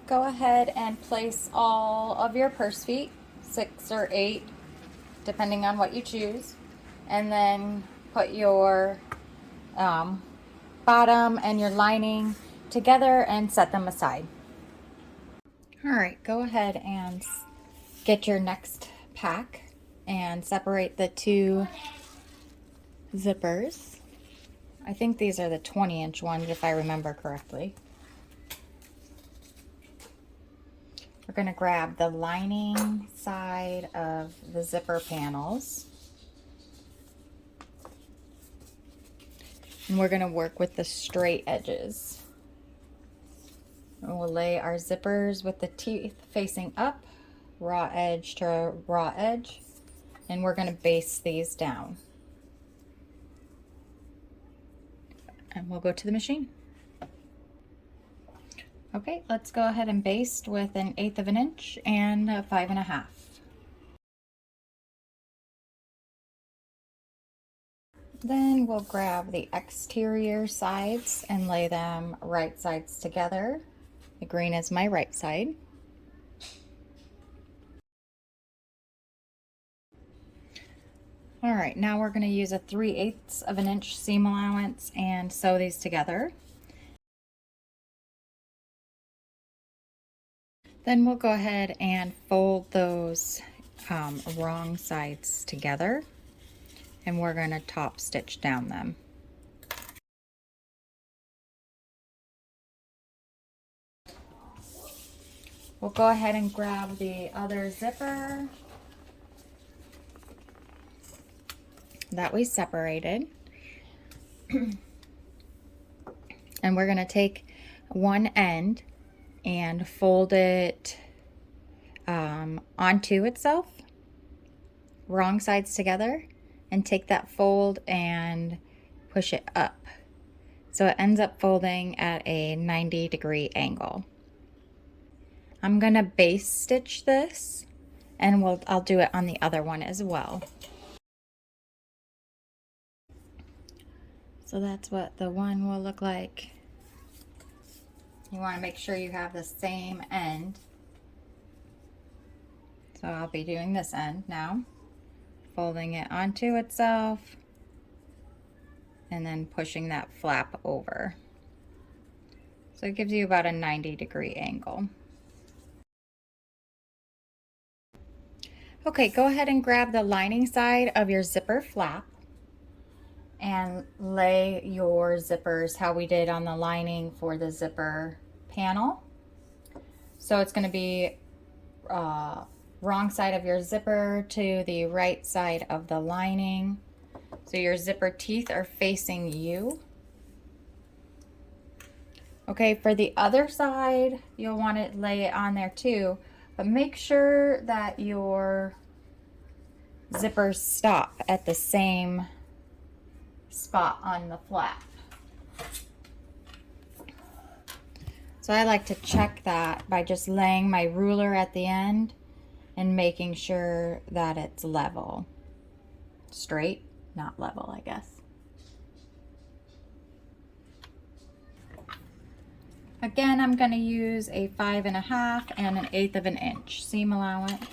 Go ahead and place all of your purse feet, 6 or 8, depending on what you choose, and then put your bottom and your lining together and set them aside. All right, go ahead and get your next pack and separate the two zippers. I think these are the 20-inch ones if I remember correctly. We're going to grab the lining side of the zipper panels. And we're going to work with the straight edges. And we'll lay our zippers with the teeth facing up, raw edge to raw edge. And we're going to baste these down. And we'll go to the machine. Okay, let's go ahead and baste with 1/8 of an inch and 5 1/2. Then we'll grab the exterior sides and lay them right sides together. The green is my right side. All right, now we're going to use a 3/8 of an inch seam allowance and sew these together. Then we'll go ahead and fold those wrong sides together, and we're going to top stitch down them. We'll go ahead and grab the other zipper that we separated. And we're going to take one end and fold it onto itself, wrong sides together, and take that fold and push it up. So it ends up folding at a 90-degree angle. I'm gonna base stitch this, and I'll do it on the other one as well. So that's what the one will look like. You want to make sure you have the same end. So I'll be doing this end now, folding it onto itself and then pushing that flap over. So it gives you about a 90-degree angle. Okay, go ahead and grab the lining side of your zipper flap and lay your zippers how we did on the lining for the zipper panel. So it's going to be wrong side of your zipper to the right side of the lining. So your zipper teeth are facing you. Okay, for the other side, you'll want to lay it on there too, but make sure that your zippers stop at the same spot on the flap. So I like to check that by just laying my ruler at the end and making sure that it's level. Straight, not level, I guess. Again, I'm going to use a 5 1/2 and 1/8 of an inch seam allowance.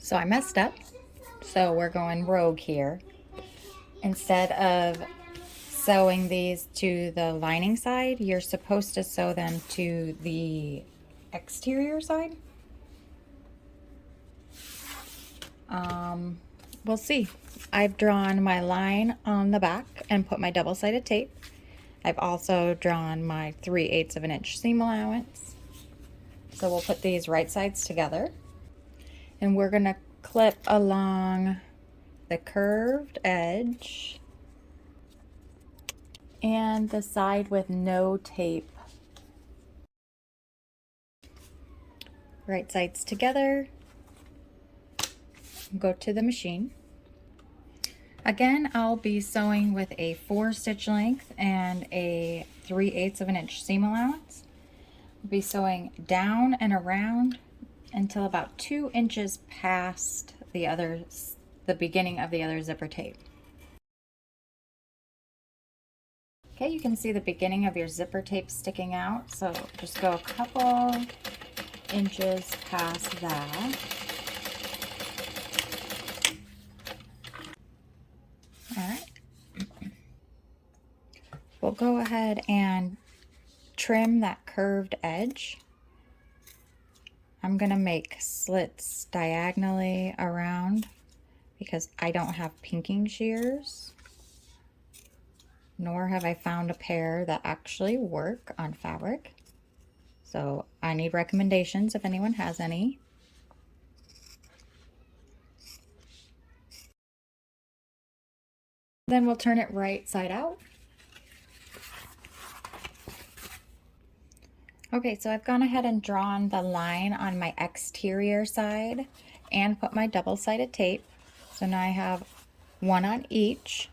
So I messed up, so we're going rogue here. Instead of sewing these to the lining side, you're supposed to sew them to the exterior side. we'll see. I've drawn my line on the back and put my double-sided tape. I've also drawn my 3/8 of an inch seam allowance. So we'll put these right sides together, and we're gonna clip along the curved edge and the side with no tape. Right sides together, go to the machine. Again, I'll be sewing with a 4-stitch length and a 3/8 of an inch seam allowance. I'll be sewing down and around until about 2 inches past the beginning of the other zipper tape. Okay, you can see the beginning of your zipper tape sticking out, so just go a couple inches past that. All right. We'll go ahead and trim that curved edge. I'm gonna make slits diagonally around because I don't have pinking shears, nor have I found a pair that actually work on fabric. So I need recommendations if anyone has any. Then we'll turn it right side out. Okay, so I've gone ahead and drawn the line on my exterior side and put my double-sided tape. So now I have one on each.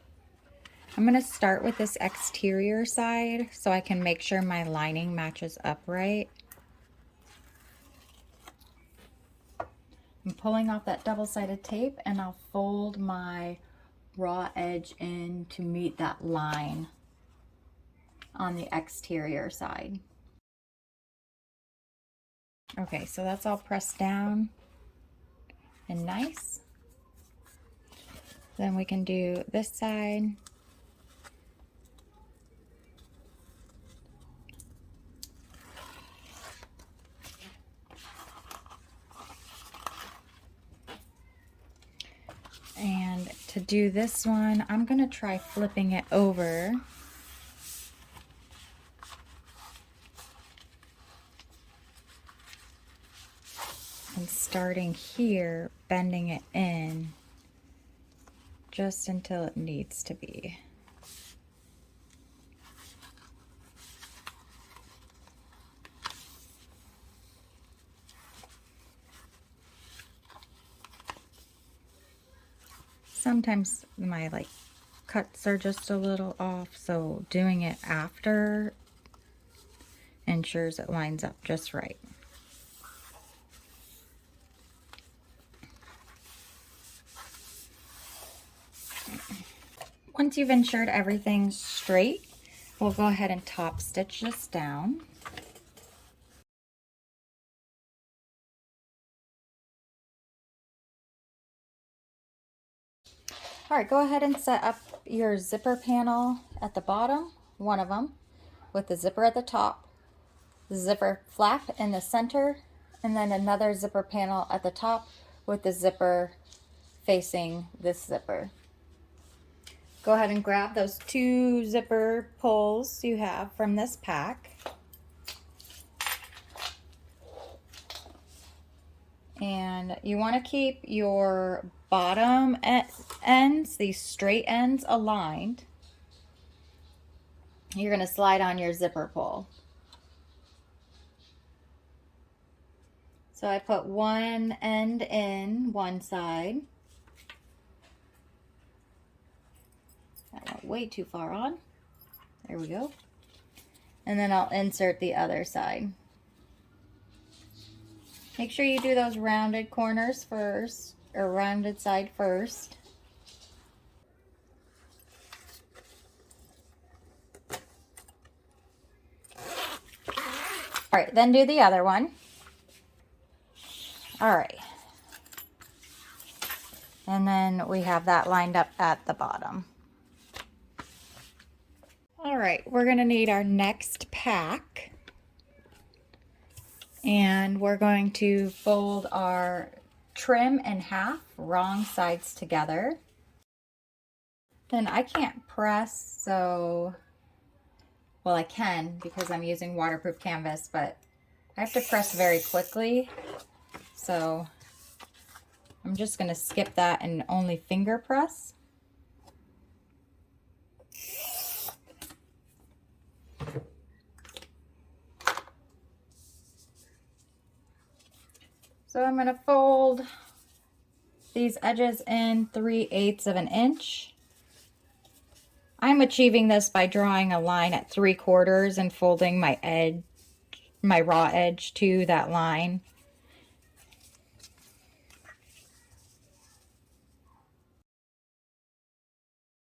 I'm going to start with this exterior side so I can make sure my lining matches up right. I'm pulling off that double-sided tape and I'll fold my raw edge in to meet that line on the exterior side. Okay, so that's all pressed down and nice. Then we can do this side. And to do this one, I'm gonna try flipping it over. And starting here, bending it in just until it needs to be. Sometimes my cuts are just a little off, so doing it after ensures it lines up just right. Once you've ensured everything's straight, we'll go ahead and top stitch this down. All right, go ahead and set up your zipper panel at the bottom, one of them, with the zipper at the top, the zipper flap in the center, and then another zipper panel at the top with the zipper facing this zipper. Go ahead and grab those 2 zipper pulls you have from this pack. And you want to keep your bottom ends, these straight ends, aligned. You're going to slide on your zipper pull. So I put one end in one side. That went way too far on. There we go. And then I'll insert the other side. Make sure you do those rounded corners first, or rounded side first. All right, then do the other one. All right. And then we have that lined up at the bottom. All right, we're gonna need our next pack. And we're going to fold our trim in half, wrong sides together. Then I can't press, so, well, I can because I'm using waterproof canvas, but I have to press very quickly. So I'm just going to skip that and only finger press. So I'm going to fold these edges in 3/8 of an inch. I'm achieving this by drawing a line at 3/4 and folding my edge, my raw edge to that line.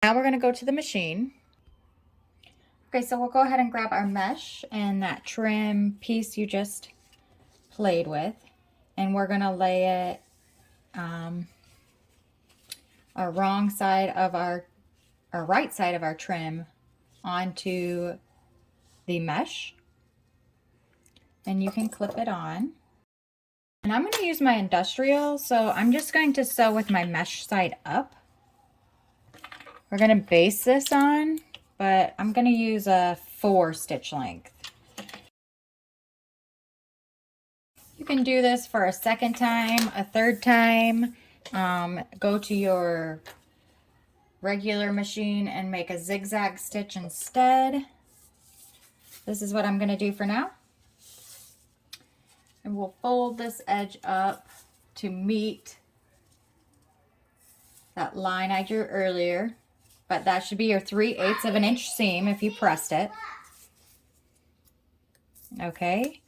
Now we're going to go to the machine. Okay, so we'll go ahead and grab our mesh and that trim piece you just played with, and we're going to lay it our wrong side of our right side of our trim onto the mesh, and you can clip it on. And I'm going to use my industrial, so I'm just going to sew with my mesh side up. We're going to base this on, but I'm going to use a 4 stitch length. You can do this for a second time, a third time. Go to your regular machine and make a zigzag stitch instead. This is what I'm going to do for now. And we'll fold this edge up to meet that line I drew earlier, but that should be your 3/8 of an inch seam if you pressed it. Okay,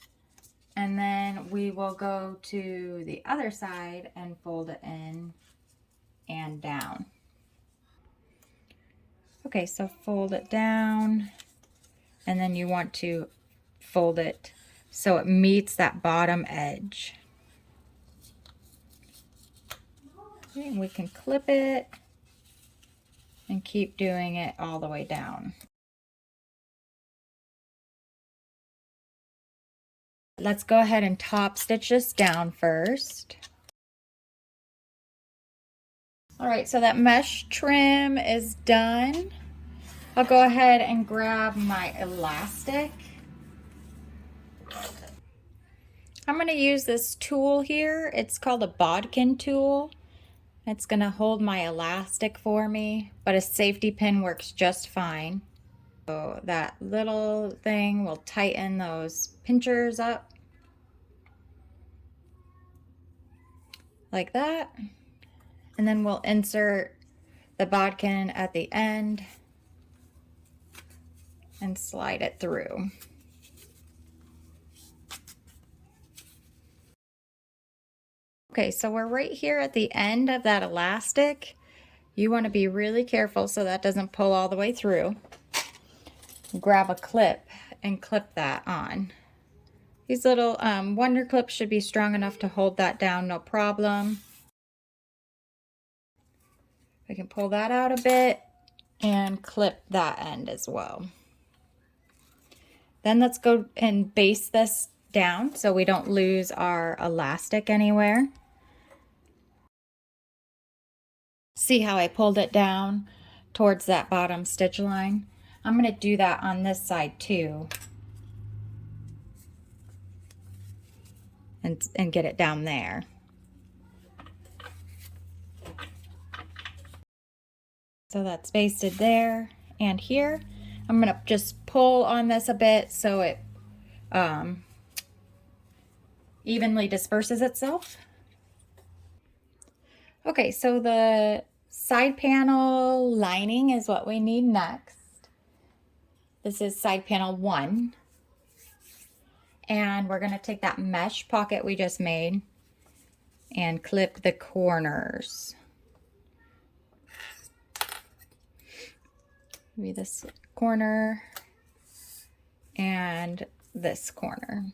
and then we will go to the other side and fold it in and down. Okay, so fold it down, and then you want to fold it so it meets that bottom edge. Okay, and we can clip it and keep doing it all the way down. Let's go ahead and top stitch this down first. All right, so that mesh trim is done. I'll go ahead and grab my elastic. I'm going to use this tool here. It's called a bodkin tool. It's going to hold my elastic for me, but a safety pin works just fine. So that little thing will tighten those pinchers up like that. And then we'll insert the bodkin at the end and slide it through. Okay, so we're right here at the end of that elastic. You want to be really careful so that doesn't pull all the way through. Grab a clip and clip that on. These little wonder clips should be strong enough to hold that down, no problem. I can pull that out a bit and clip that end as well. Then let's go and base this down so we don't lose our elastic anywhere. See how I pulled it down towards that bottom stitch line? I'm going to do that on this side too. And get it down there. So that's basted there and here. I'm going to just pull on this a bit so it evenly disperses itself. Okay, so the side panel lining is what we need next. This is side panel 1. And we're going to take that mesh pocket we just made and clip the corners. Maybe this corner and this corner.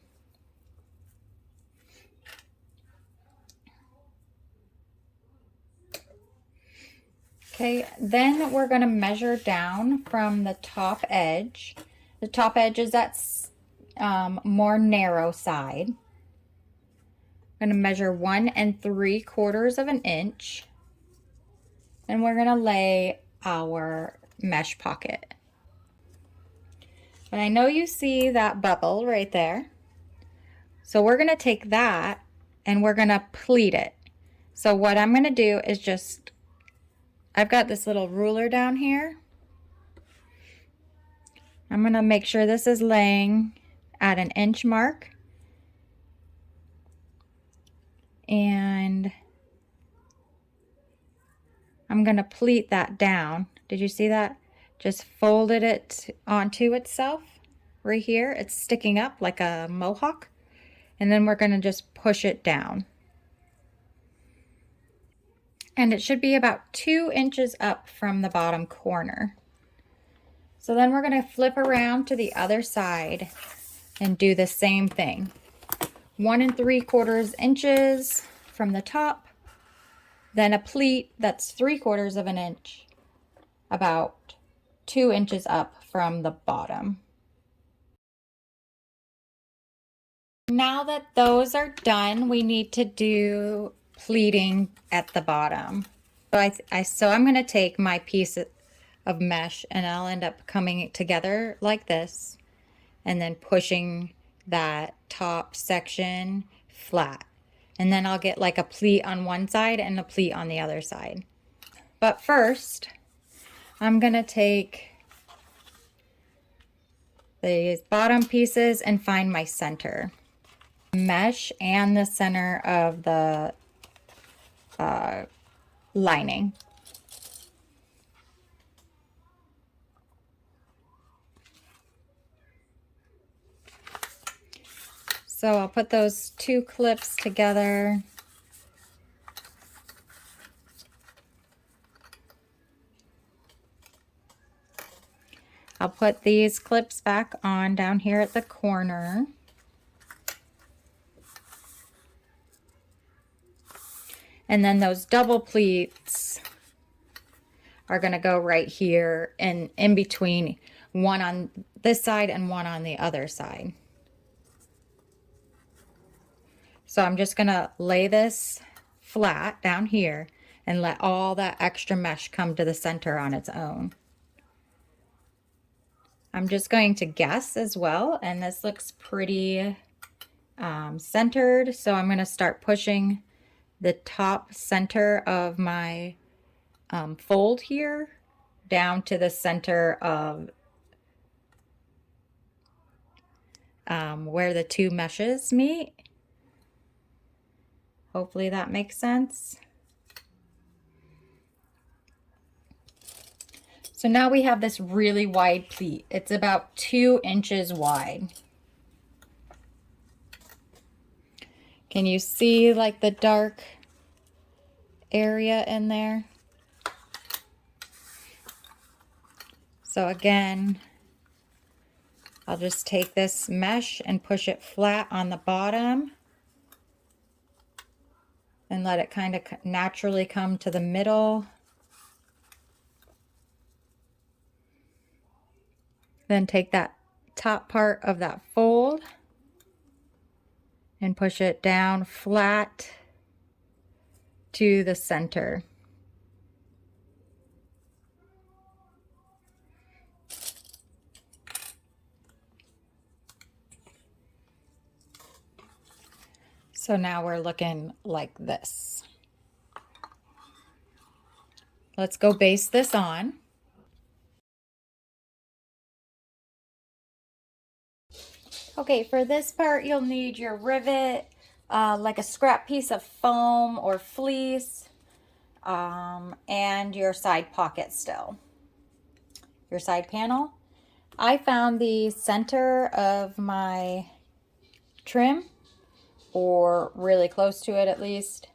Okay, then we're going to measure down from the top edge. The top edge is that more narrow side. I'm I'm going to measure 1 3/4 of an inch, and we're going to lay our mesh pocket. But I know you see that bubble right there. So we're going to take that and we're going to pleat it. So what I'm going to do is just, I've got this little ruler down here. I'm going to make sure this is laying at an inch mark. And I'm going to pleat that down. Did you see that? Just folded it onto itself right here. It's sticking up like a mohawk. And then we're going to just push it down. And it should be about 2 inches up from the bottom corner. So then we're going to flip around to the other side and do the same thing. 1 3/4 inches from the top, then a pleat that's 3/4 of an inch, about 2 inches up from the bottom. Now that those are done, we need to do pleating at the bottom. So I'm going to take my piece of mesh and I'll end up coming together like this and then pushing that top section flat. And then I'll get like a pleat on one side and a pleat on the other side. But first, I'm going to take these bottom pieces and find my center. Mesh and the center of the lining. So I'll put those 2 clips together. I'll put these clips back on down here at the corner. And then those double pleats are going to go right here and in between, one on this side and one on the other side. So I'm just going to lay this flat down here and let all that extra mesh come to the center on its own. I'm just going to guess as well, and this looks pretty centered, so I'm going to start pushing the top center of my fold here down to the center of where the 2 meshes meet. Hopefully that makes sense. So now we have this really wide pleat. It's about 2 inches wide. Can you see like the dark area in there? So again, I'll just take this mesh and push it flat on the bottom and let it kind of naturally come to the middle. Then take that top part of that fold and push it down flat to the center. So now we're looking like this. Let's go baste this on. Okay, for this part you'll need your rivet, like a scrap piece of foam or fleece, and your side pocket still, your side panel. I found the center of my trim, or really close to it at least,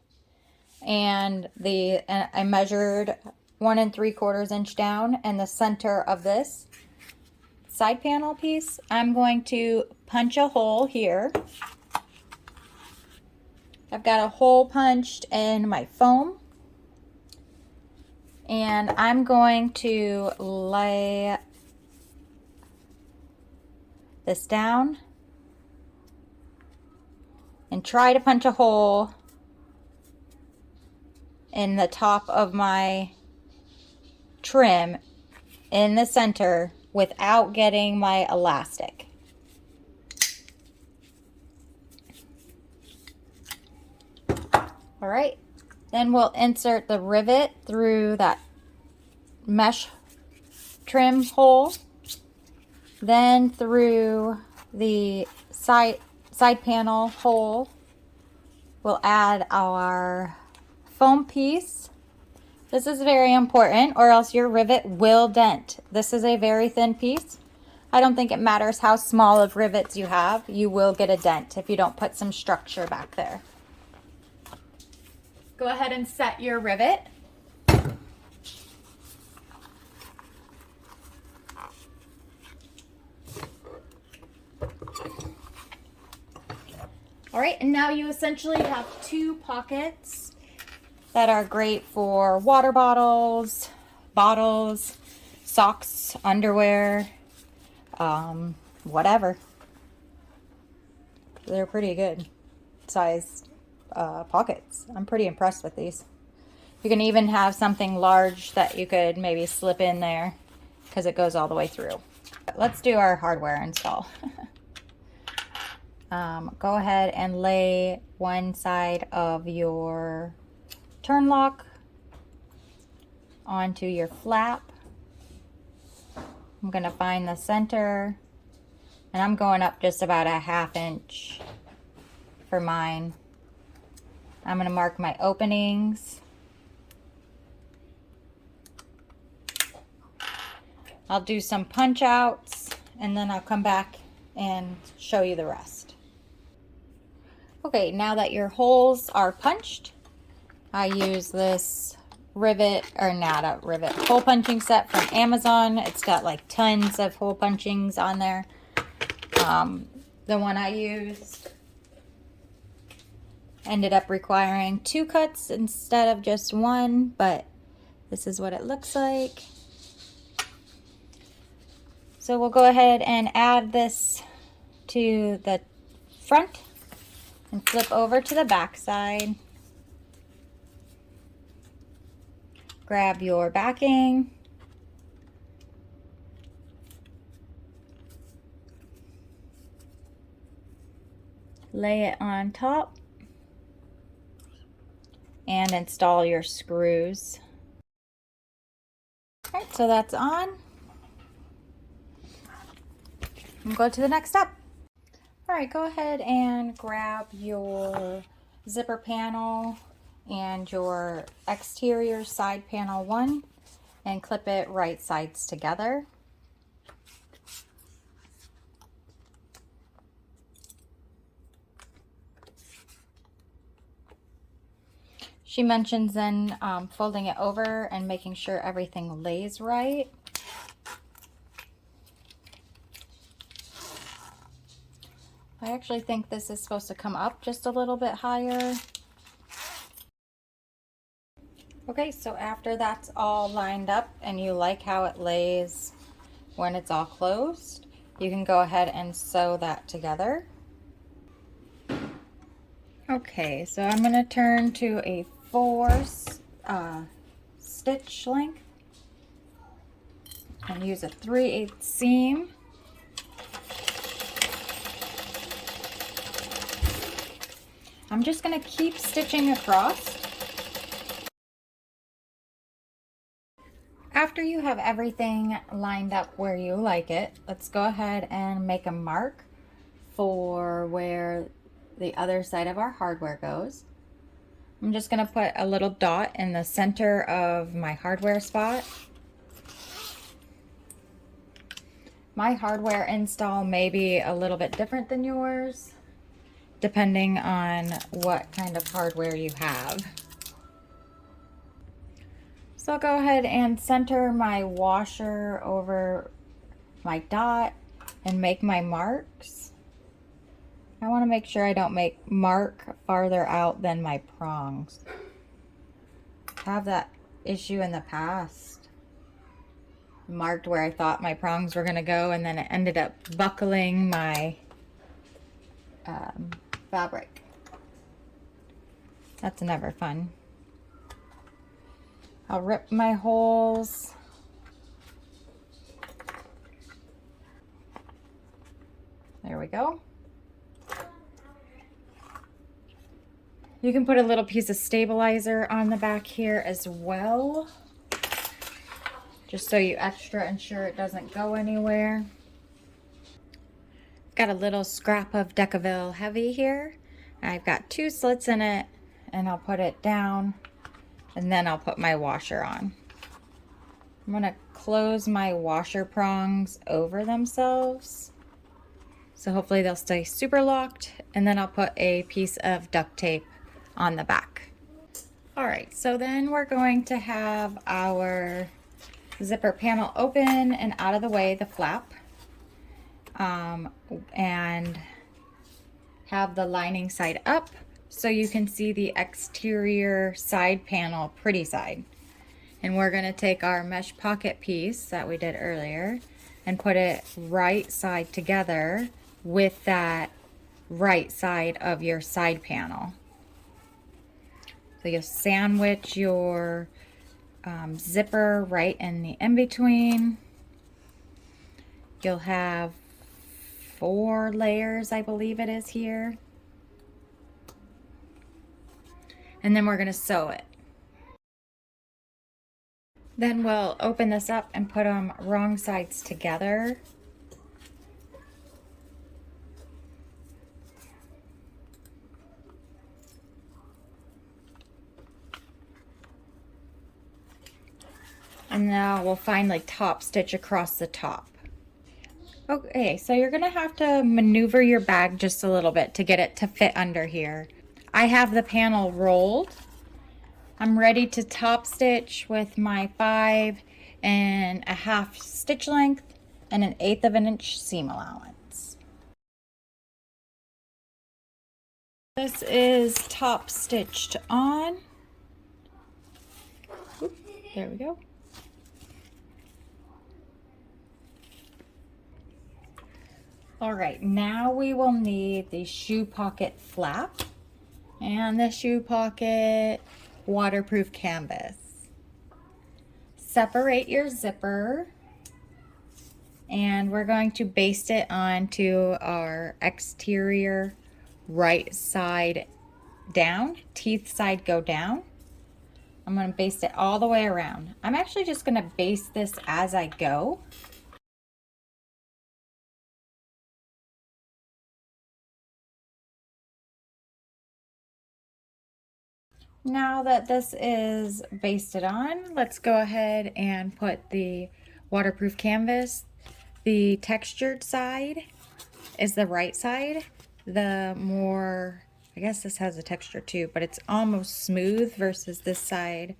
and I measured 1 3/4 inch down, and the center of this side panel piece, I'm going to punch a hole here. I've got a hole punched in my foam, and I'm going to lay this down and try to punch a hole in the top of my trim in the center without getting my elastic. All right, then we'll insert the rivet through that mesh trim hole, then through the side panel hole we'll add our foam piece. This is very important, or else your rivet will dent. This is a very thin piece. I don't think it matters how small of rivets you have, you will get a dent if you don't put some structure back there. Go ahead and set your rivet. All right, and now you essentially have two pockets that are great for water bottles, socks, underwear, whatever. They're pretty good sized pockets. I'm pretty impressed with these. You can even have something large that you could maybe slip in there because it goes all the way through. Let's do our hardware install. Go ahead and lay one side of your turn lock onto your flap. I'm going to find the center, and I'm going up just about a 1/2 inch for mine. I'm going to mark my openings. I'll do some punch outs and then I'll come back and show you the rest. Okay, now that your holes are punched, I use this hole punching set from Amazon. It's got like tons of hole punchings on there. The one I used ended up requiring 2 cuts instead of just 1, but this is what it looks like. So we'll go ahead and add this to the front and flip over to the back side. Grab your backing. Lay it on top and install your screws. All right, so that's on. We'll go to the next step. All right, go ahead and grab your zipper panel and your exterior side panel 1 and clip it right sides together. She mentions then folding it over and making sure everything lays right. I actually think this is supposed to come up just a little bit higher. Okay, so after that's all lined up and you like how it lays when it's all closed, you can go ahead and sew that together. Okay, so I'm going to turn to a 4 stitch length and use a 3/8 seam. I'm just going to keep stitching across. After you have everything lined up where you like it, let's go ahead and make a mark for where the other side of our hardware goes. I'm just going to put a little dot in the center of my hardware spot. My hardware install may be a little bit different than yours, depending on what kind of hardware you have. So I'll go ahead and center my washer over my dot and make my marks. I want to make sure I don't mark farther out than my prongs. I have that issue in the past. Marked where I thought my prongs were going to go, and then it ended up buckling my fabric. That's never fun. I'll rip my holes. There we go. You can put a little piece of stabilizer on the back here as well, just so you extra ensure it doesn't go anywhere. Got a little scrap of Decaville Heavy here. I've got 2 slits in it, and I'll put it down, and then I'll put my washer on. I'm gonna close my washer prongs over themselves, so hopefully they'll stay super locked, and then I'll put a piece of duct tape on the back. All right, so then we're going to have our zipper panel open and out of the way, the flap, and have the lining side up so you can see the exterior side panel, pretty side. And we're gonna take our mesh pocket piece that we did earlier and put it right side together with that right side of your side panel. So you'll sandwich your zipper right in the in-between. You'll have 4 layers, I believe it is here. And then we're gonna sew it. Then we'll open this up and put them wrong sides together. And now we'll finally top stitch across the top. Okay, so you're gonna have to maneuver your bag just a little bit to get it to fit under here. I have the panel rolled. I'm ready to top stitch with my 5½ stitch length and 1/8 of an inch seam allowance. This is top stitched on. Oop, there we go. All right, now we will need the shoe pocket flap and the shoe pocket waterproof canvas. Separate your zipper, and we're going to baste it onto our exterior right side down, teeth side go down. I'm going to baste it all the way around. I'm actually just going to baste this as I go. Now that this is basted on, let's go ahead and put the waterproof canvas. The textured side is the right side. The more, I guess this has a texture too, but it's almost smooth versus this side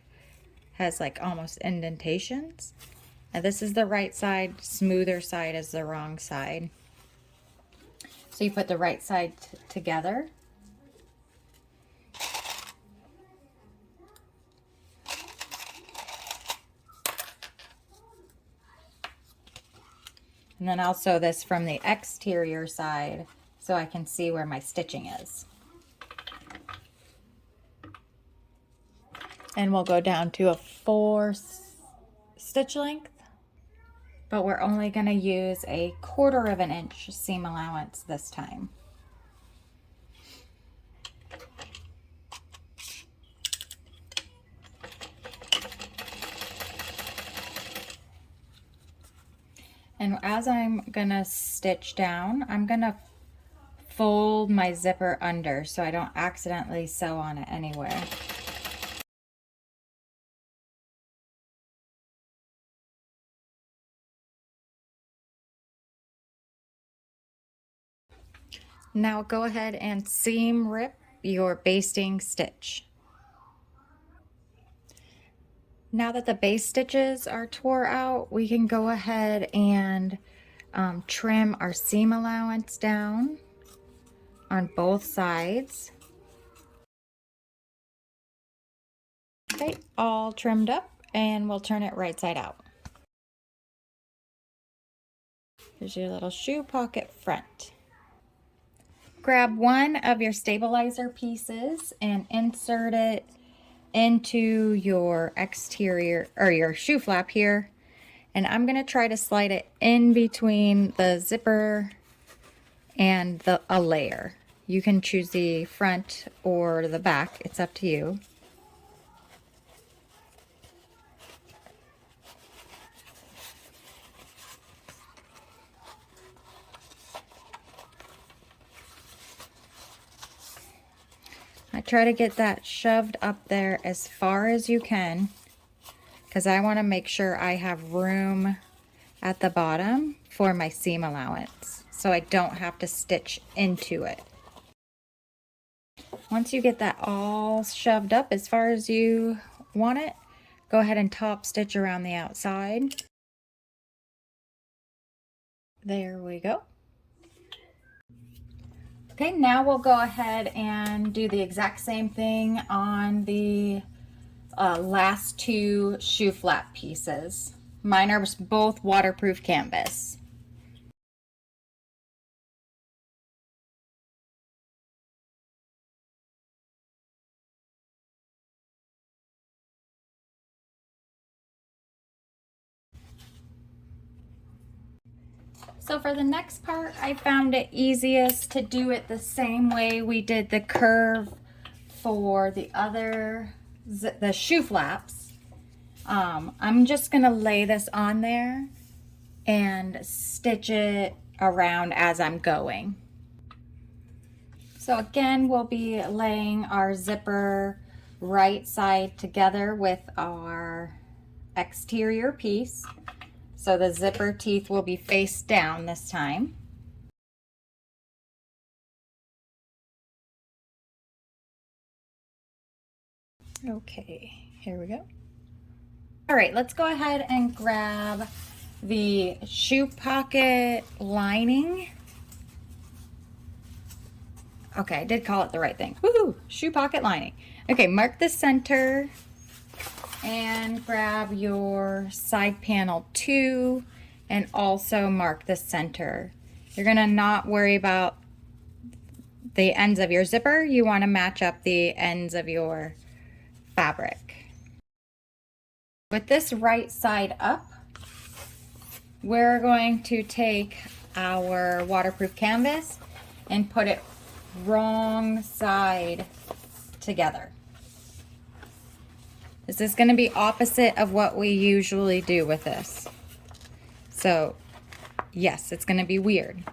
has like almost indentations. And this is the right side, smoother side is the wrong side. So you put the right side together. And then I'll sew this from the exterior side so I can see where my stitching is. And we'll go down to a 4 stitch length, but we're only going to use 1/4 of an inch seam allowance this time. And as I'm gonna stitch down, I'm gonna fold my zipper under so I don't accidentally sew on it anywhere. Now go ahead and seam rip your basting stitch. Now that the base stitches are tore out, we can go ahead and trim our seam allowance down on both sides. Okay, all trimmed up, and we'll turn it right side out. Here's your little shoe pocket front. grab one of your stabilizer pieces and insert it into your exterior or your shoe flap here. And I'm going to try to slide it in between the zipper and a layer. You can choose the front or the back. It's up to you. I try to get that shoved up there as far as you can, because I want to make sure I have room at the bottom for my seam allowance, so I don't have to stitch into it. Once you get that all shoved up as far as you want it, go ahead and top stitch around the outside. There we go. Okay, now we'll go ahead and do the exact same thing on the last two shoe flap pieces. Mine are both waterproof canvas. So for the next part, I found it easiest to do it the same way we did the curve for the shoe flaps. I'm just gonna lay this on there and stitch it around as I'm going. So again, we'll be laying our zipper right side together with our exterior piece. So the zipper teeth will be face down this time. Okay, here we go. All right, let's go ahead and grab the shoe pocket lining. Okay, I did call it the right thing. Woohoo! Shoe pocket lining. Okay, mark the center and grab your side panel 2 and also mark the center. You're gonna not worry about the ends of your zipper. You want to match up the ends of your fabric. With this right side up, we're going to take our waterproof canvas and put it wrong side together. This is going to be opposite of what we usually do with this. So yes, it's going to be weird.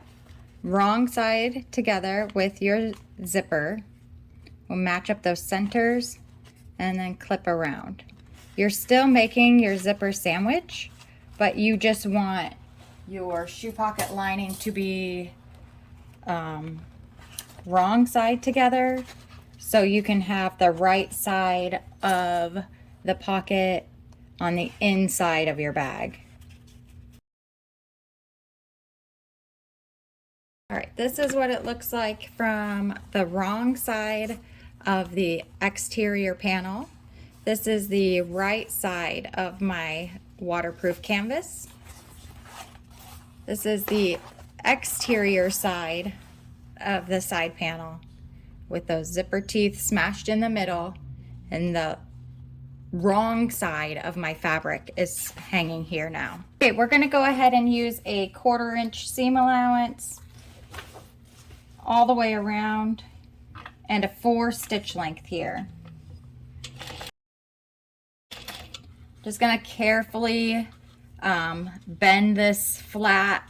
Wrong side together with your zipper. We'll match up those centers and then clip around. You're still making your zipper sandwich, but you just want your shoe pocket lining to be wrong side together, so you can have the right side of the pocket on the inside of your bag. All right, this is what it looks like from the wrong side of the exterior panel. This is the right side of my waterproof canvas. This is the exterior side of the side panel with those zipper teeth smashed in the middle, and the wrong side of my fabric is hanging here now. Okay, we're going to go ahead and use a 1/4 inch seam allowance all the way around and a 4 stitch length here. Just going to carefully bend this flat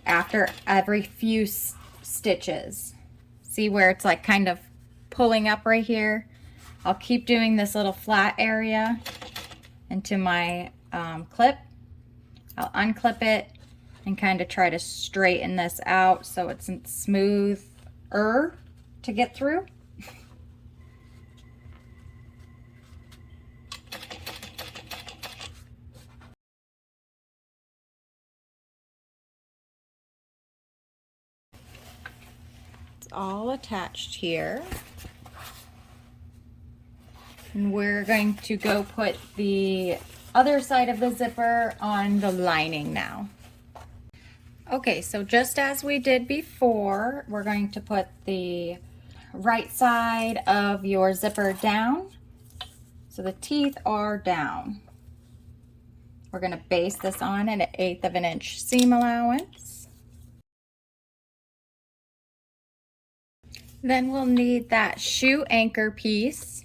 after every few stitches. See where it's like kind of pulling up right here? I'll keep doing this little flat area into my clip. I'll unclip it and kind of try to straighten this out so it's smoother to get through. It's all attached here. And we're going to go put the other side of the zipper on the lining now. Okay, so just as we did before, we're going to put the right side of your zipper down. So the teeth are down. We're going to base this on an 1/8 of an inch seam allowance. Then we'll need that shoe anchor piece.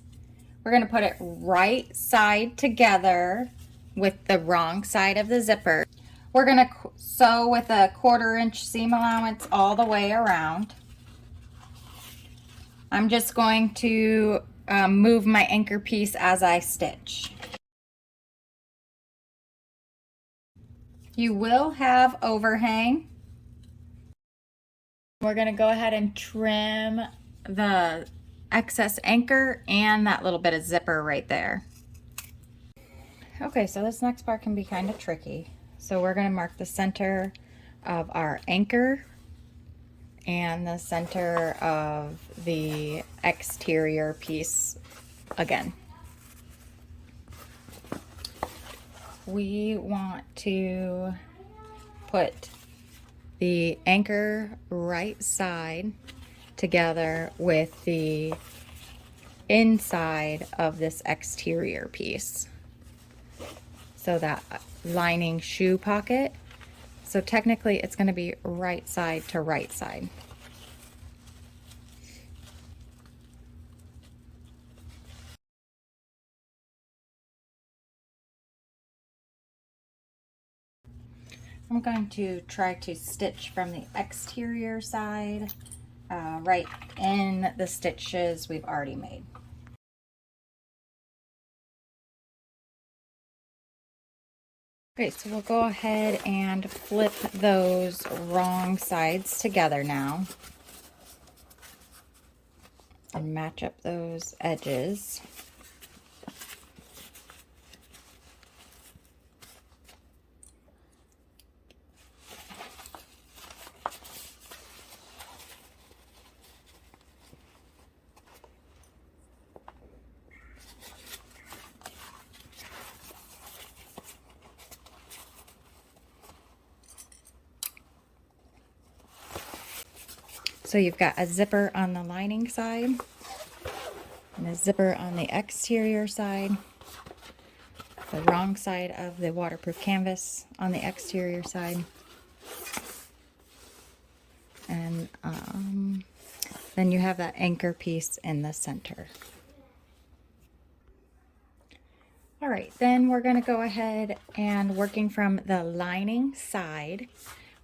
We're going to put it right side together with the wrong side of the zipper. We're going to sew with a 1/4 inch seam allowance all the way around. I'm just going to move my anchor piece as I stitch. You will have overhang. We're going to go ahead and trim the excess anchor and that little bit of zipper right there. Okay, so this next part can be kind of tricky. So we're going to mark the center of our anchor and the center of the exterior piece again. We want to put the anchor right side together with the inside of this exterior piece. So that lining shoe pocket. So technically it's going to be right side to right side. I'm going to try to stitch from the exterior side right in the stitches we've already made. Okay, so we'll go ahead and flip those wrong sides together now and match up those edges. So you've got a zipper on the lining side and a zipper on the exterior side, the wrong side of the waterproof canvas on the exterior side, and then you have that anchor piece in the center. All right, then we're going to go ahead and working from the lining side,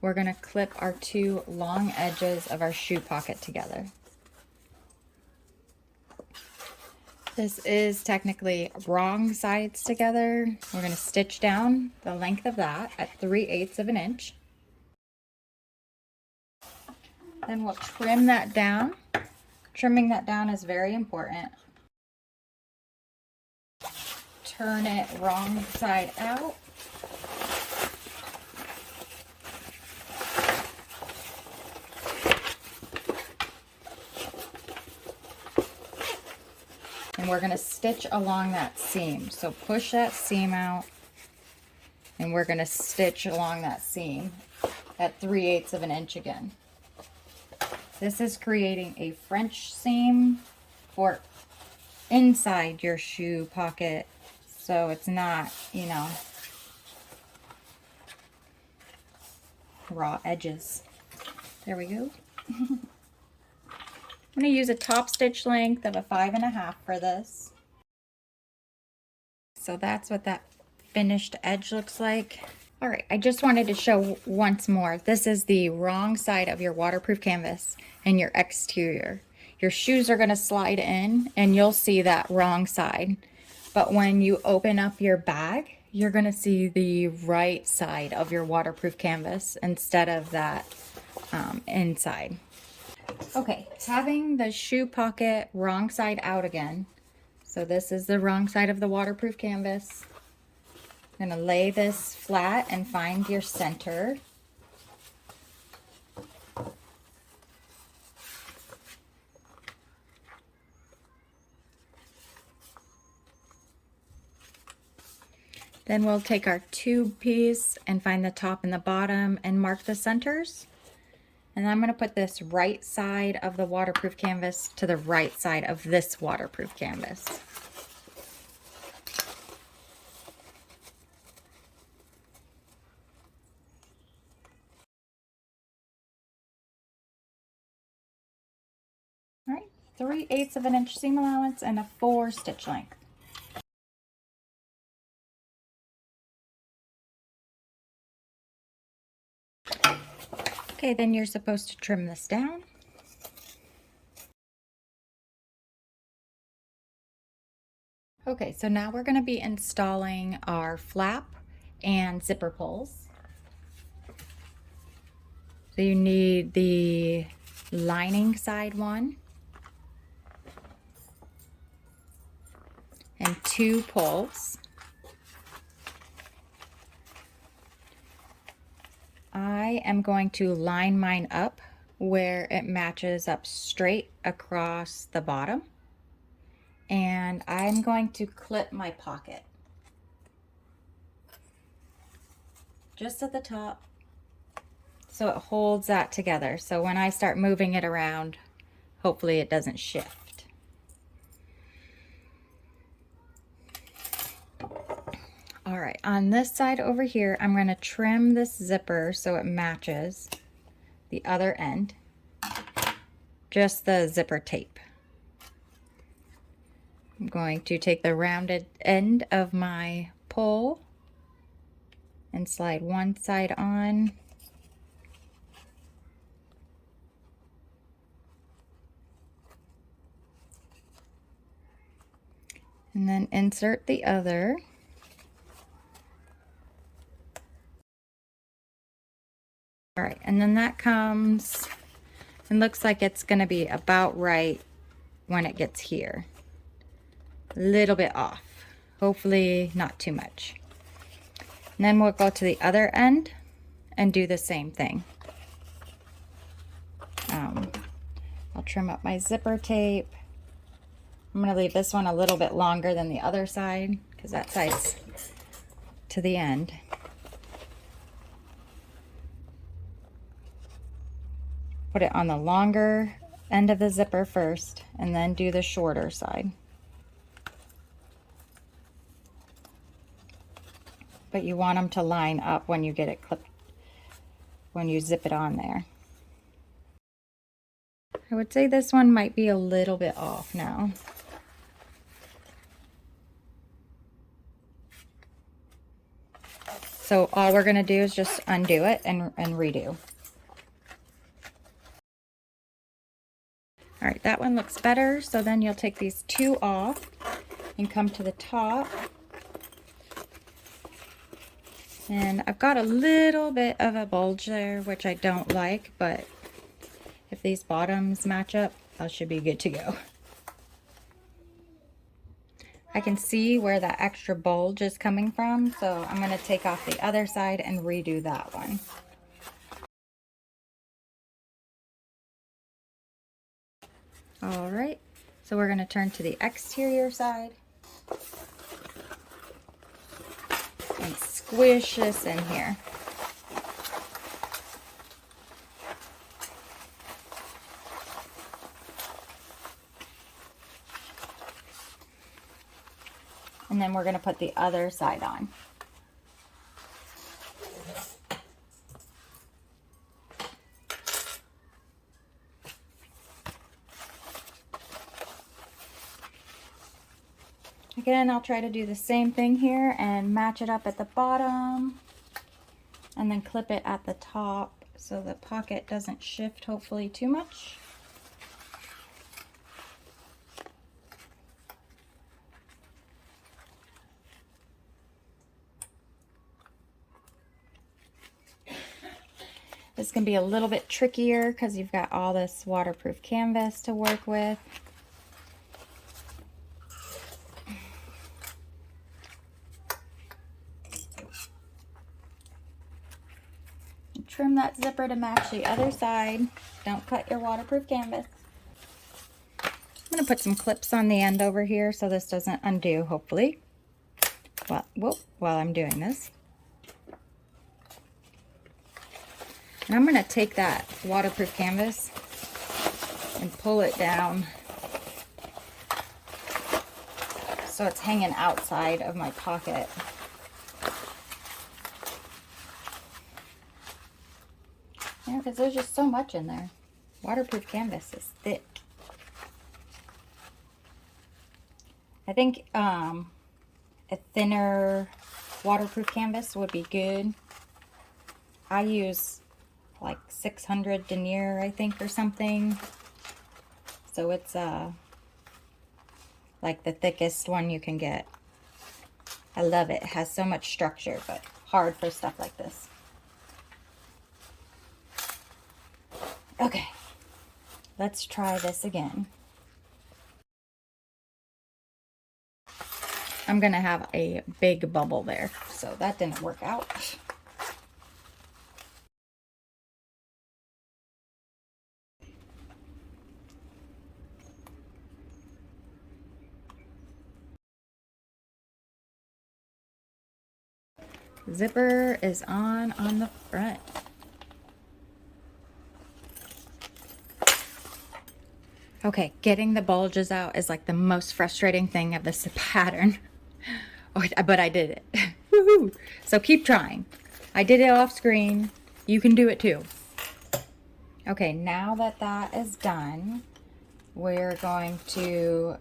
we're going to clip our 2 long edges of our shoe pocket together. This is technically wrong sides together. We're going to stitch down the length of that at 3/8 of an inch. Then we'll trim that down. Trimming that down is very important. Turn it wrong side out. And we're going to stitch along that seam. So push that seam out and we're going to stitch along that seam at 3/8 of an inch again. This is creating a French seam for inside your shoe pocket, so it's not, you know, raw edges. There we go. I'm going to use a top stitch length of a 5.5 for this. So that's what that finished edge looks like. All right, I just wanted to show once more, this is the wrong side of your waterproof canvas and your exterior. Your shoes are going to slide in and you'll see that wrong side. But when you open up your bag, you're going to see the right side of your waterproof canvas instead of that inside. Okay, having the shoe pocket wrong side out again. So this is the wrong side of the waterproof canvas. I'm going to lay this flat and find your center. Then we'll take our tube piece and find the top and the bottom and mark the centers. And I'm going to put this right side of the waterproof canvas to the right side of this waterproof canvas. All right, 3/8 of an inch seam allowance and a 4 stitch length. Okay, then you're supposed to trim this down. Okay, so now we're going to be installing our flap and zipper pulls. So you need the lining side one and 2 pulls. I am going to line mine up where it matches up straight across the bottom. And I'm going to clip my pocket just at the top so it holds that together. So when I start moving it around, hopefully it doesn't shift. All right, on this side over here, I'm going to trim this zipper so it matches the other end, just the zipper tape. I'm going to take the rounded end of my pull and slide one side on. And then insert the other. All right, and then that comes and looks like it's going to be about right when it gets here. A little bit off, hopefully not too much. And then we'll go to the other end and do the same thing. I'll trim up my zipper tape. I'm going to leave this one a little bit longer than the other side because that side's to the end. Put it on the longer end of the zipper first and then do the shorter side. But you want them to line up when you get it clipped, when you zip it on there. I would say this one might be a little bit off now. So all we're going to do is just undo it and redo. All right, that one looks better. So then you'll take these 2 off and come to the top. And I've got a little bit of a bulge there, which I don't like, but if these bottoms match up, I should be good to go. I can see where that extra bulge is coming from, so I'm going to take off the other side and redo that one. All right, so we're going to turn to the exterior side and squish this in here. And then we're going to put the other side on. Again, I'll try to do the same thing here and match it up at the bottom and then clip it at the top so the pocket doesn't shift hopefully too much. This can be a little bit trickier because you've got all this waterproof canvas to work with. Trim that zipper to match the other side. Don't cut your waterproof canvas. I'm going to put some clips on the end over here so this doesn't undo, hopefully. while I'm doing this. And I'm going to take that waterproof canvas and pull it down so it's hanging outside of my pocket. Yeah, because there's just so much in there. Waterproof canvas is thick. I think a thinner waterproof canvas would be good. I use like 600 denier, I think, or something. So it's like the thickest one you can get. I love it. It has so much structure, but hard for stuff like this. Okay, let's try this again. I'm gonna have a big bubble there, so that didn't work out. Zipper is on the front. Okay, getting the bulges out is like the most frustrating thing of this pattern. Oh, but I did it. Woohoo! So keep trying. I did it off screen. You can do it too. Okay, now that that is done, we're going to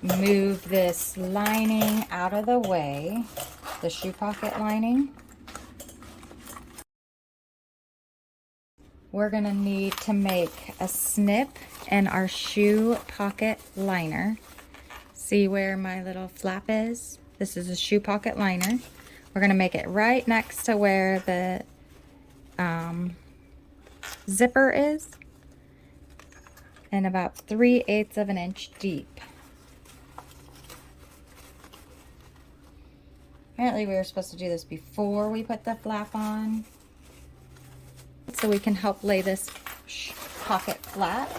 move this lining out of the way, the shoe pocket lining. We're gonna need to make a snip in our shoe pocket liner. See where my little flap is? This is a shoe pocket liner. We're gonna make it right next to where the zipper is, and about 3/8 of an inch deep. Apparently we were supposed to do this before we put the flap on, so we can help lay this pocket flat.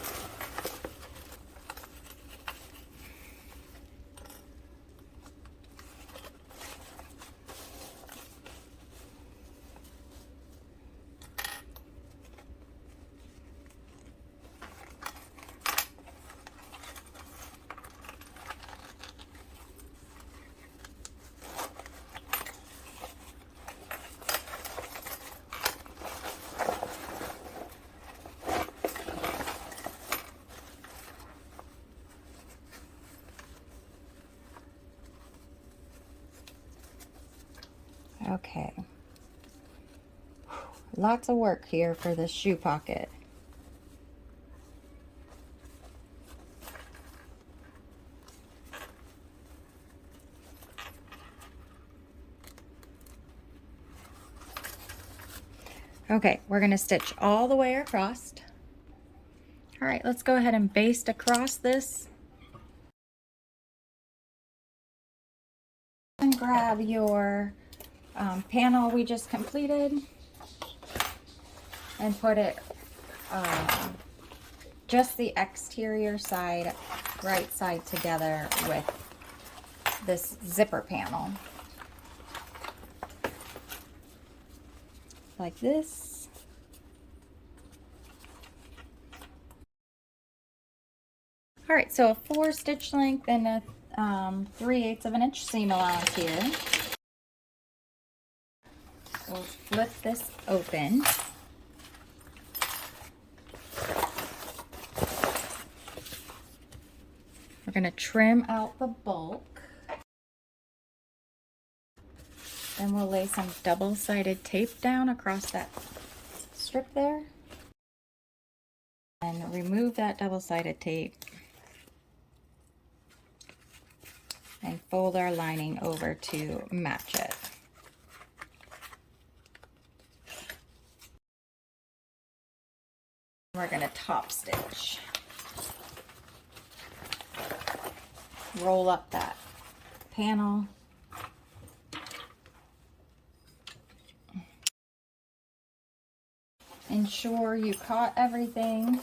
Okay, lots of work here for this shoe pocket. Okay, we're gonna stitch all the way across. All right, let's go ahead and baste across this. And grab your panel we just completed and put it just the exterior side, right side together with this zipper panel. Like this. All right, so a 4 stitch length and a 3/8 of an inch seam allowance here. We'll flip this open. We're going to trim out the bulk. Then we'll lay some double-sided tape down across that strip there. And remove that double-sided tape. And fold our lining over to match it. We're going to top stitch. Roll up that panel. Ensure you caught everything.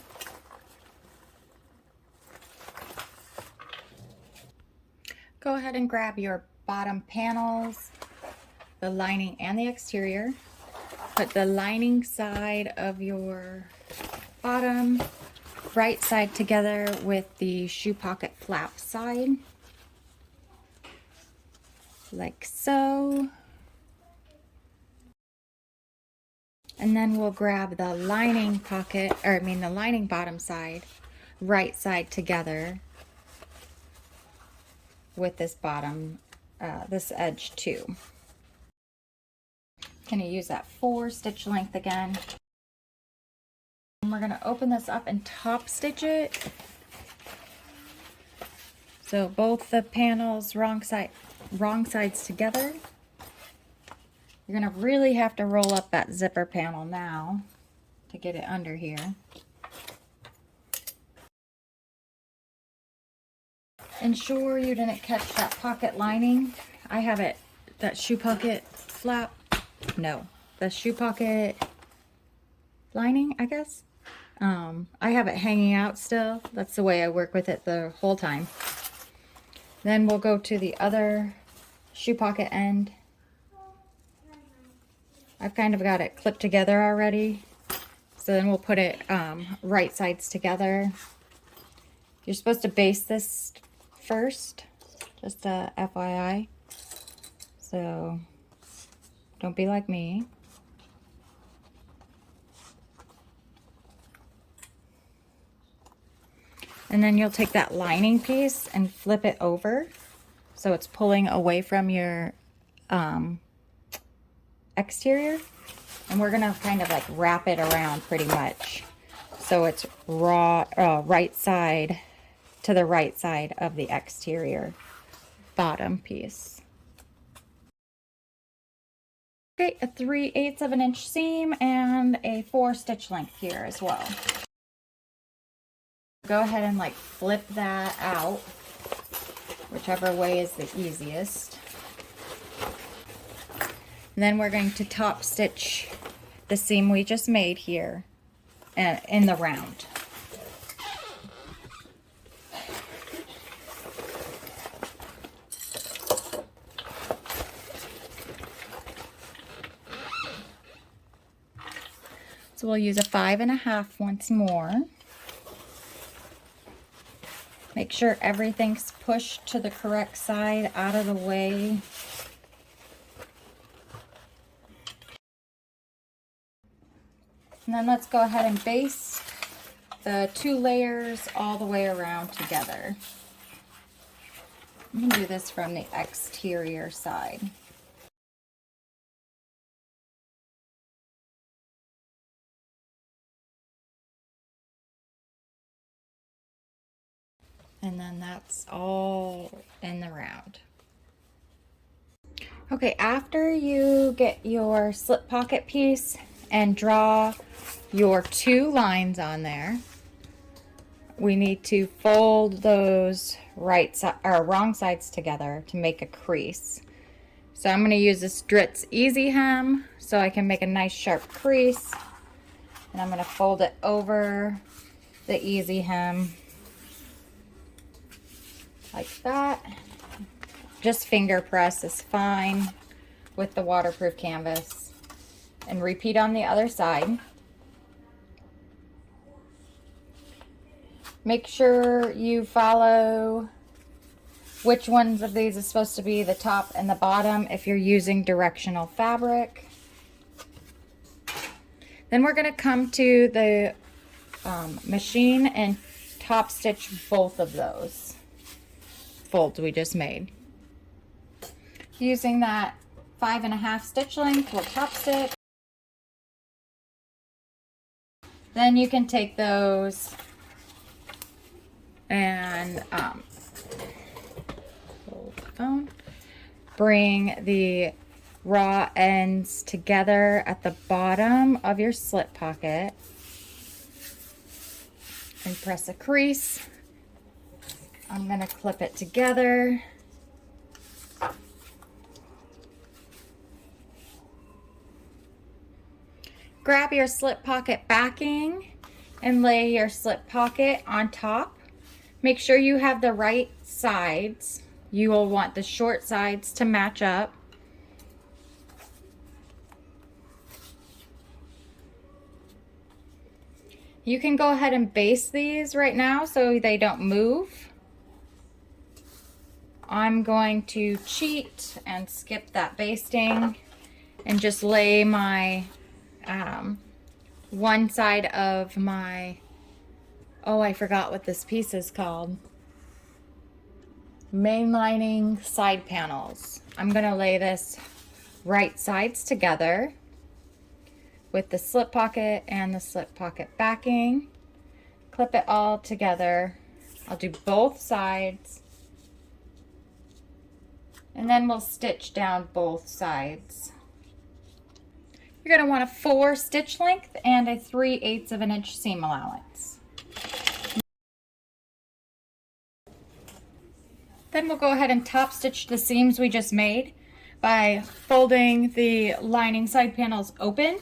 Go ahead and grab your bottom panels, the lining and the exterior. Put the lining side of your bottom right side together with the shoe pocket flap side, like so. And then we'll grab the lining pocket, or I mean the lining bottom side, right side together with this bottom, this edge too. Gonna use that 4 stitch length again. And we're gonna open this up and top stitch it. So both the panels wrong sides together. You're gonna really have to roll up that zipper panel now to get it under here. Ensure you didn't catch that pocket lining. I have it, that shoe pocket flap. No, the shoe pocket lining, I guess. I have it hanging out still. That's the way I work with it the whole time. Then we'll go to the other shoe pocket end. I've kind of got it clipped together already. So then we'll put it right sides together. You're supposed to baste this first, just a FYI. So don't be like me. And then you'll take that lining piece and flip it over so it's pulling away from your exterior. And we're gonna kind of like wrap it around pretty much so it's right side to the right side of the exterior bottom piece. Okay, a 3/8 of an inch seam and a 4 stitch length here as well. Go ahead and like flip that out, whichever way is the easiest. And then we're going to top stitch the seam we just made here in the round. So we'll use a 5.5 once more. Make sure everything's pushed to the correct side, out of the way. And then let's go ahead and baste the 2 layers all the way around together. I'm going to do this from the exterior side. And then that's all in the round. Okay, after you get your slip pocket piece and draw your 2 lines on there, we need to fold those wrong sides together to make a crease. So I'm going to use this Dritz Easy Hem so I can make a nice sharp crease. And I'm going to fold it over the Easy Hem like that. Just finger press is fine with the waterproof canvas. And repeat on the other side. Make sure you follow which ones of these is supposed to be the top and the bottom if you're using directional fabric. Then we're going to come to the machine and top stitch both of those folds we just made. Using that 5.5 stitch length, we'll top stitch. Then you can take those and hold the phone. Bring the raw ends together at the bottom of your slip pocket and press a crease. I'm going to clip it together. Grab your slip pocket backing and lay your slip pocket on top. Make sure you have the right sides you will want the short sides to match up. You can go ahead and baste these right now so they don't move. I'm going to cheat and skip that basting and just lay my one side of my, oh, I forgot what this piece is called. Main lining side panels. I'm gonna lay this right sides together with the slip pocket and the slip pocket backing. Clip it all together. I'll do both sides. And then we'll stitch down both sides. You're gonna want a 4 stitch length and a 3/8 of an inch seam allowance. Then we'll go ahead and top stitch the seams we just made by folding the lining side panels open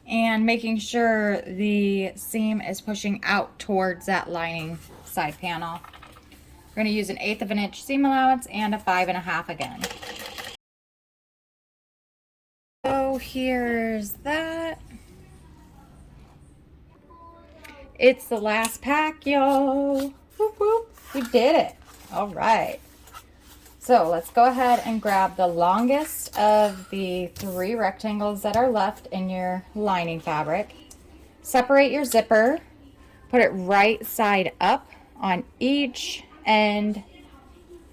and making sure the seam is pushing out towards that lining side panel. We're going to use an 1/8 of an inch seam allowance and a 5.5 again. So here's that. It's the last pack, y'all. Whoop, whoop. We did it. All right. So let's go ahead and grab the longest of the 3 rectangles that are left in your lining fabric. Separate your zipper. Put it right side up on each end,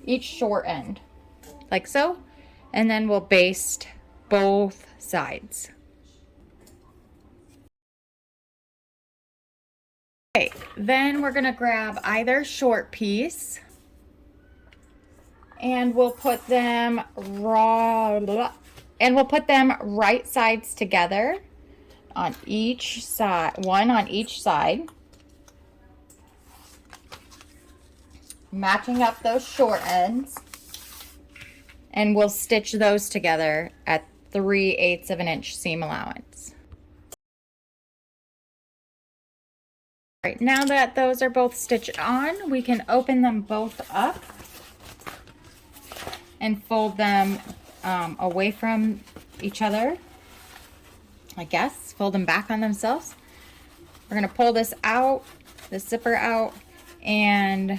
each short end, like so. And then we'll baste both sides. Okay, then we're gonna grab either short piece and we'll put them right sides together on each side, one on each side, matching up those short ends, and we'll stitch those together at 3/8 of an inch seam allowance. All right, now that those are both stitched on, we can open them both up and fold them away from each other, I guess. Fold them back on themselves. We're gonna pull this out, the zipper out, and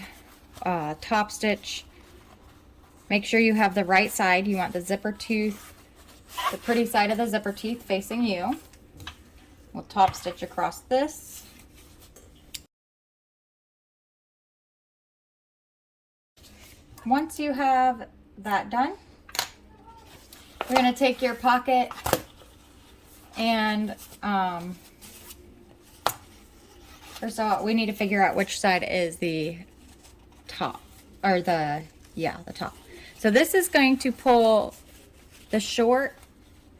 top stitch. Make sure you have the right side. You want the zipper tooth, the pretty side of the zipper teeth facing you. We'll top stitch across this. Once you have that done, we're going to take your pocket and first of all, we need to figure out which side is the top, or the top. So this is going to pull, the short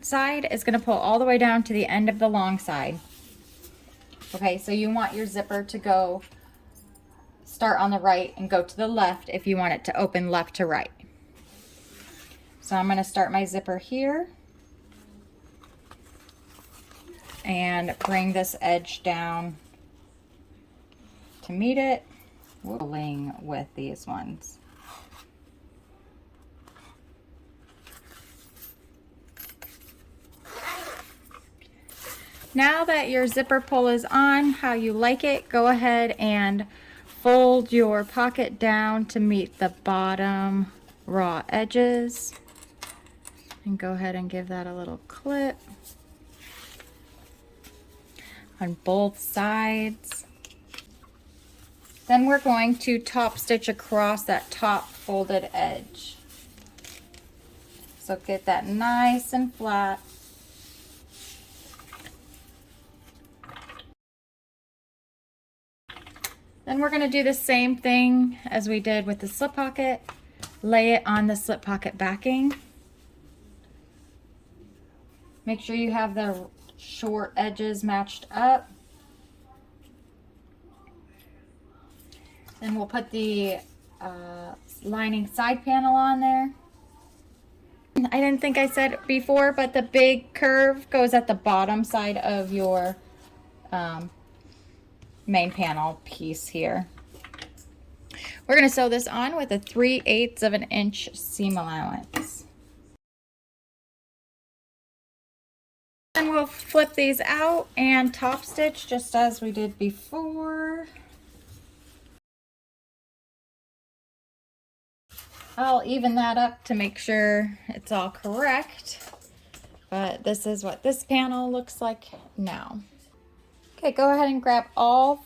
side is going to pull all the way down to the end of the long side. Okay, so you want your zipper to go, start on the right and go to the left if you want it to open left to right. So I'm going to start my zipper here and bring this edge down to meet it. Pulling with these ones. Now that your zipper pull is on how you like it, go ahead and fold your pocket down to meet the bottom raw edges. And go ahead and give that a little clip on both sides. Then we're going to top stitch across that top folded edge. So get that nice and flat. Then we're going to do the same thing as we did with the slip pocket. Lay it on the slip pocket backing. Make sure you have the short edges matched up. Then we'll put the lining side panel on there. I didn't think I said it before, but the big curve goes at the bottom side of your main panel piece here. We're going to sew this on with a 3/8 of an inch seam allowance. And we'll flip these out and top stitch just as we did before. I'll even that up to make sure it's all correct. But this is what this panel looks like now. Okay, go ahead and grab all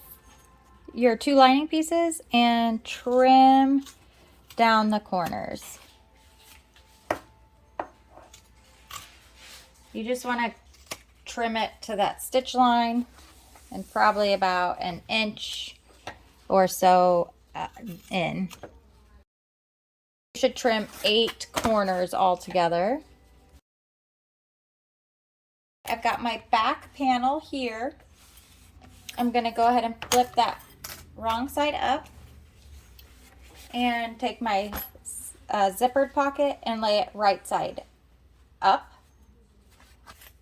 your 2 lining pieces and trim down the corners. You just want to trim it to that stitch line and probably about an inch or so in. You should trim 8 corners all together. I've got my back panel here. I'm going to go ahead and flip that wrong side up and take my zippered pocket and lay it right side up.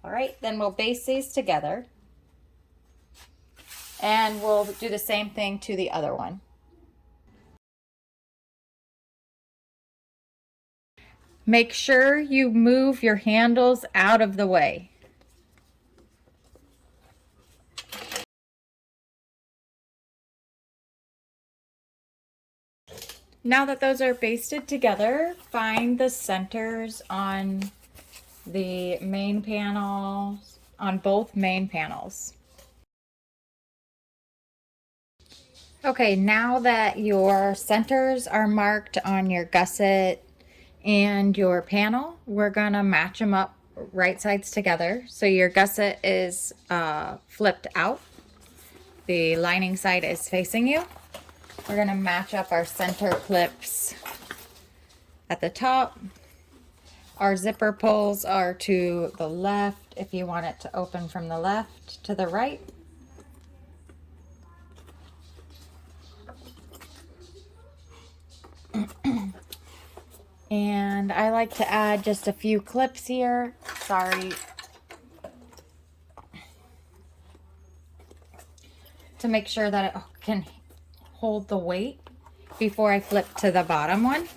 All right, then we'll baste these together and we'll do the same thing to the other one. Make sure you move your handles out of the way. Now that those are basted together, find the centers on the main panels, on both main panels. Okay, now that your centers are marked on your gusset and your panel, we're gonna match them up right sides together. So your gusset is flipped out. The lining side is facing you. We're gonna match up our center clips at the top. Our zipper pulls are to the left if you want it to open from the left to the right. And I like to add just a few clips here. Sorry. To make sure that it can hold the weight before I flip to the bottom one.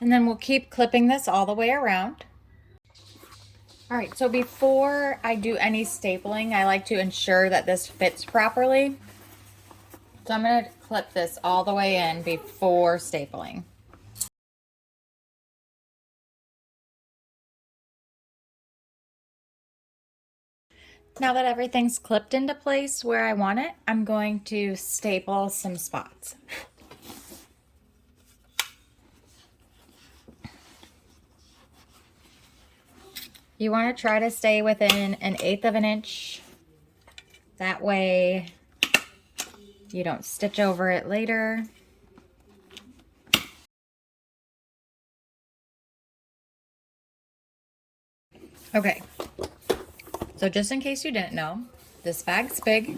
And then we'll keep clipping this all the way around. All right, so before I do any stapling, I like to ensure that this fits properly. So I'm going to clip this all the way in before stapling. Now that everything's clipped into place where I want it, I'm going to staple some spots. You want to try to stay within 1/8 of an inch. That way you don't stitch over it later. Okay, so just in case you didn't know, this bag's big.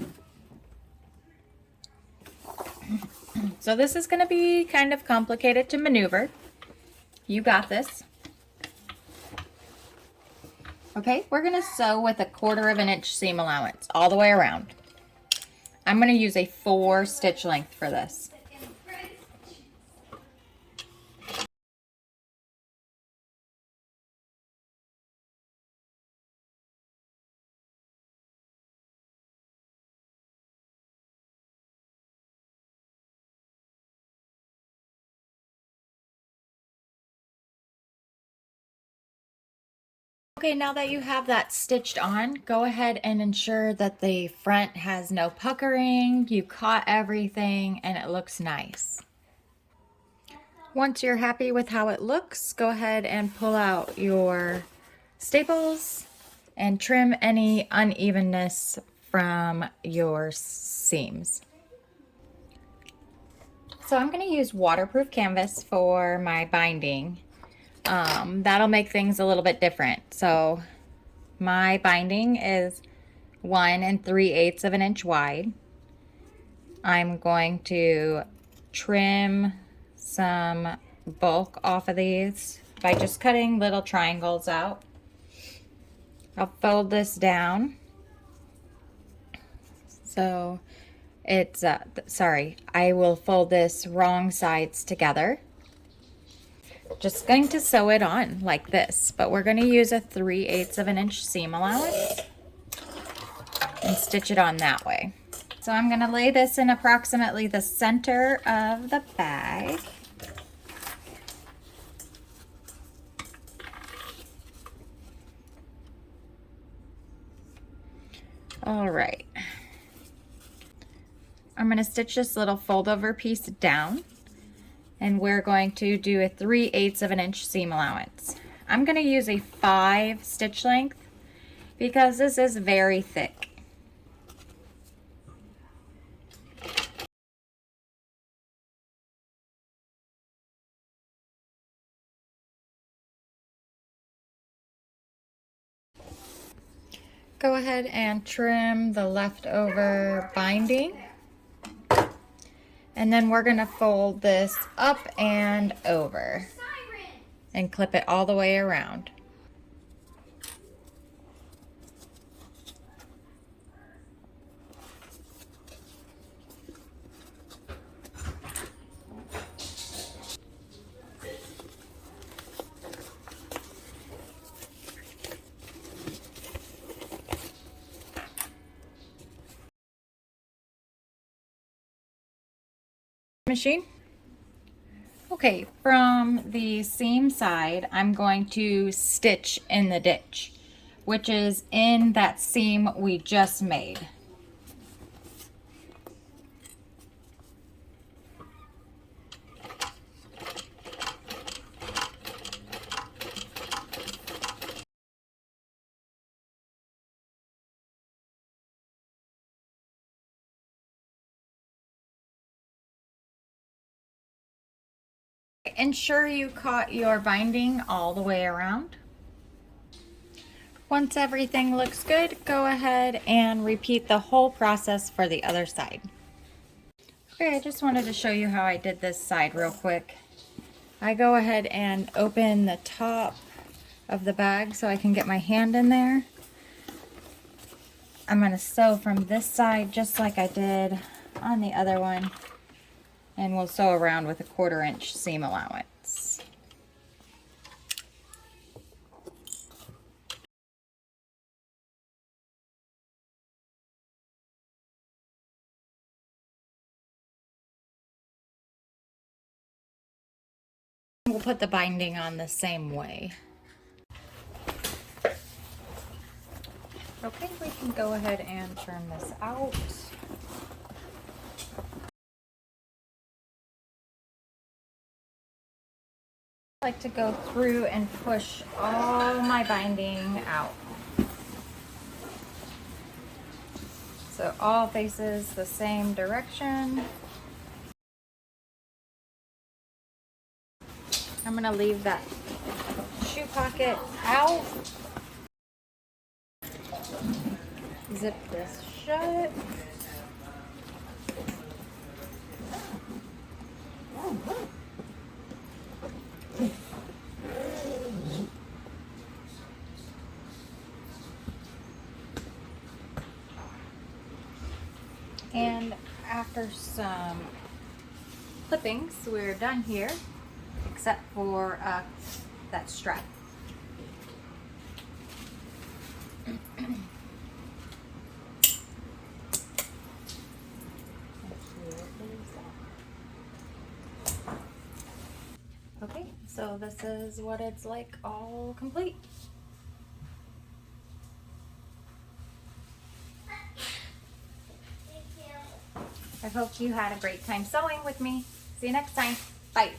So this is going to be kind of complicated to maneuver. You got this. Okay, we're going to sew with a 1/4 of an inch seam allowance all the way around. I'm going to use a 4 stitch length for this. Okay, now that you have that stitched on, go ahead and ensure that the front has no puckering, you caught everything, and it looks nice. Once you're happy with how it looks, go ahead and pull out your staples and trim any unevenness from your seams. So I'm going to use waterproof canvas for my binding. That'll make things a little bit different. So my binding is 1 3/8 of an inch wide. I'm going to trim some bulk off of these by just cutting little triangles out. I'll fold this down. So it's, sorry, I will fold this wrong sides together. Just going to sew it on like this, but we're going to use a 3/8 of an inch seam allowance and stitch it on that way. So I'm going to lay this in approximately the center of the bag. All right. I'm going to stitch this little fold over piece down, and we're going to do a 3/8 of an inch seam allowance. I'm going to use a 5 stitch length because this is very thick. Go ahead and trim the leftover binding. And then we're going to fold this up and over and clip it all the way around. Machine. Okay, from the seam side, I'm going to stitch in the ditch, which is in that seam we just made. Ensure you cut your binding all the way around. Once everything looks good, go ahead and repeat the whole process for the other side. Okay, I just wanted to show you how I did this side real quick. I go ahead and open the top of the bag so I can get my hand in there. I'm going to sew from this side just like I did on the other one. And we'll sew around with a 1/4 inch seam allowance. We'll put the binding on the same way. Okay, we can go ahead and turn this out. I like to go through and push all my binding out. So all faces the same direction. I'm going to leave that shoe pocket out. Zip this shut. And after some clippings, we're done here, except for that strap. Okay, so this is what it's like all complete. I hope you had a great time sewing with me. See you next time. Bye.